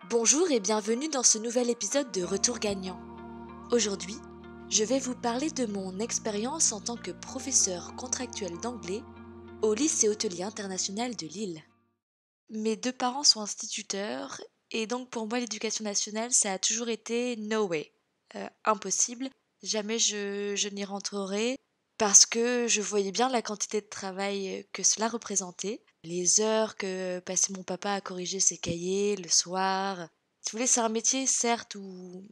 Bonjour et bienvenue dans ce nouvel épisode de Retour gagnant. Aujourd'hui, je vais vous parler de mon expérience en tant que professeur contractuel d'anglais au lycée hôtelier international de Lille. Mes deux parents sont instituteurs et donc pour moi l'éducation nationale ça a toujours été no way. Impossible, jamais je n'y rentrerai parce que je voyais bien la quantité de travail que cela représentait, les heures que passait mon papa à corriger ses cahiers le soir. Si vous voulez, c'est un métier certes où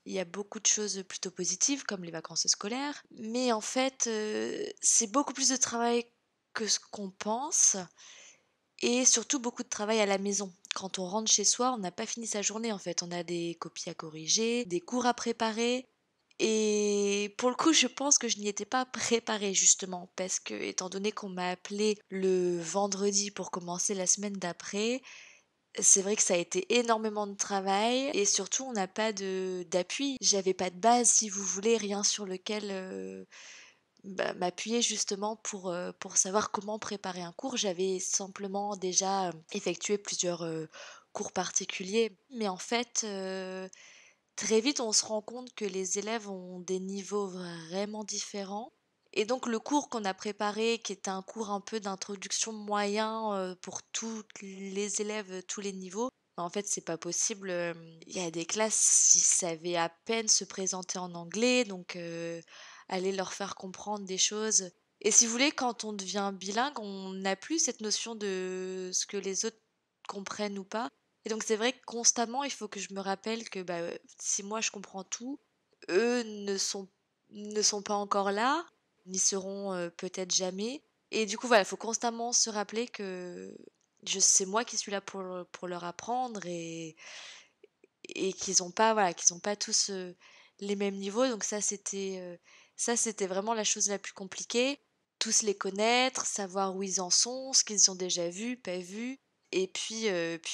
il y a beaucoup de choses plutôt positives comme les vacances scolaires, mais en fait c'est beaucoup plus de travail que ce qu'on pense et surtout beaucoup de travail à la maison. Quand on rentre chez soi, on n'a pas fini sa journée en fait. On a des copies à corriger, des cours à préparer. Et pour le coup, je pense que je n'y étais pas préparée justement, parce que étant donné qu'on m'a appelé le vendredi pour commencer la semaine d'après, c'est vrai que ça a été énormément de travail et surtout on n'a pas de d'appui. J'avais pas de base, si vous voulez, rien sur lequel m'appuyer justement pour savoir comment préparer un cours. J'avais simplement déjà, effectué plusieurs, cours particuliers. Mais en fait, très vite on se rend compte que les élèves ont des niveaux vraiment différents et donc le cours qu'on a préparé, qui était un cours un peu d'introduction moyen, pour toutes les élèves, tous les niveaux, bah, en fait c'est pas possible, il y a des classes, ils savaient à peine se présenter en anglais donc aller leur faire comprendre des choses et si vous voulez quand on devient bilingue, on n'a plus cette notion de ce que les autres comprennent ou pas et donc c'est vrai que constamment il faut que je me rappelle que, bah, si moi je comprends tout, eux ne sont pas encore là, n'y seront, peut-être jamais et du coup, voilà, il faut constamment se rappeler que je c'est moi qui suis là pour leur apprendre et qu'ils ont pas, voilà, qu'ils ont pas tous, les mêmes niveaux donc ça c'était vraiment la chose la plus compliquée. Tous les connaître, savoir où ils en sont, ce qu'ils ont déjà vu, pas vu et puis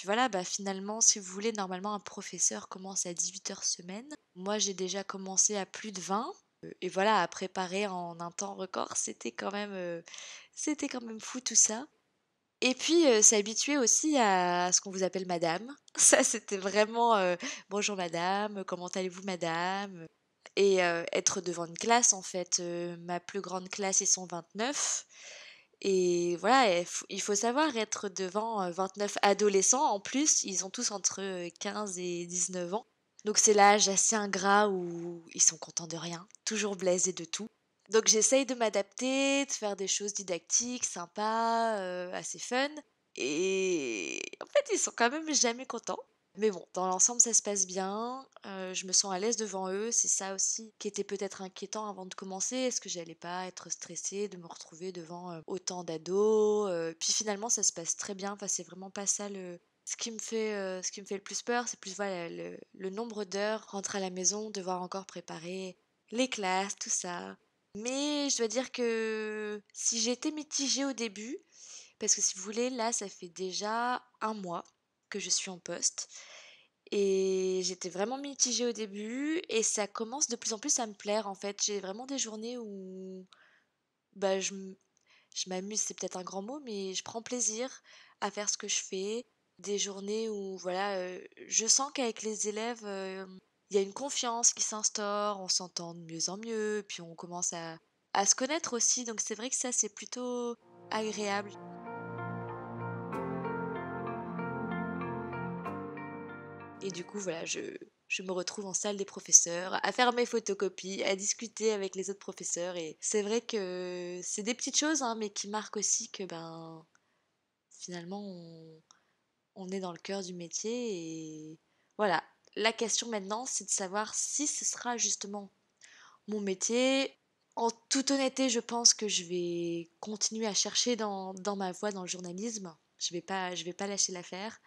voilà, bah, finalement, si vous voulez, normalement un professeur commence à 18 heures semaine. Moi, j'ai déjà commencé à plus de 20 et voilà, à préparer en un temps record, c'était quand même fou tout ça. Et puis, s'habituer aussi à ce qu'on vous appelle madame. Ça, c'était vraiment, «Bonjour madame, comment allez-vous madame?» et être devant une classe en fait, ma plus grande classe, ils sont 29 et voilà et il faut savoir être devant, 29 adolescents en plus, ils ont tous entre, 15 et 19 ans. Donc c'est l'âge assez ingrat où ils sont contents de rien, toujours blasés de tout. Donc j'essaye de m'adapter, de faire des choses didactiques, sympas, assez fun et en fait, ils sont quand même jamais contents. Mais bon, dans l'ensemble, ça se passe bien, je me sens à l'aise devant eux. C'est ça aussi qui était peut-être inquiétant avant de commencer. Est-ce que j'allais pas être stressée de me retrouver devant, autant d'ados? Puis finalement, ça se passe très bien. Enfin, c'est vraiment pas ça ce qui me fait le plus peur, c'est plus voilà le nombre d'heures, rentrer à la maison, devoir encore préparer les classes, tout ça. Mais je dois dire que si j'étais mitigée au début, parce que si vous voulez, là, ça fait déjà un mois que je suis en poste et j'étais vraiment mitigée au début et ça commence de plus en plus à me plaire en fait. J'ai vraiment des journées où bah, je m'amuse, c'est peut-être un grand mot, mais je prends plaisir à faire ce que je fais. Des journées où voilà, je sens qu'avec les élèves, il y a une confiance qui s'instaure, on s'entend de mieux en mieux, puis on commence à se connaître aussi, donc c'est vrai que ça, c'est plutôt agréable. Et du coup, voilà, je me retrouve en salle des professeurs, à faire mes photocopies, à discuter avec les autres professeurs et c'est vrai que c'est des petites choses, hein, mais qui marquent aussi que, ben, finalement, on est dans le cœur du métier et voilà. La question maintenant, c'est de savoir si ce sera justement mon métier. En toute honnêteté, je pense que je vais continuer à chercher dans ma voie dans le journalisme. Je vais pas lâcher l'affaire.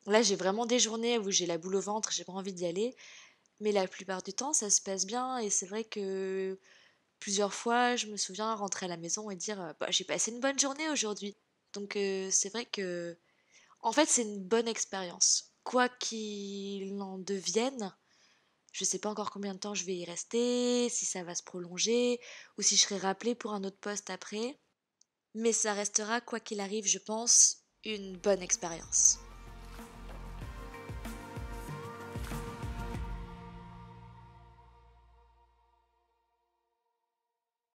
Là, j'ai vraiment des journées où j'ai la boule au ventre, j'ai pas envie d'y aller, mais la plupart du temps, ça se passe bien et c'est vrai que plusieurs fois, je me souviens rentrer à la maison et dire, «Bah, j'ai passé une bonne journée aujourd'hui». Donc c'est vrai que en fait, c'est une bonne expérience. Quoi qu'il en devienne, je sais pas encore combien de temps je vais y rester, si ça va se prolonger ou si je serai rappelée pour un autre poste après, mais ça restera, quoi qu'il arrive, je pense, une bonne expérience.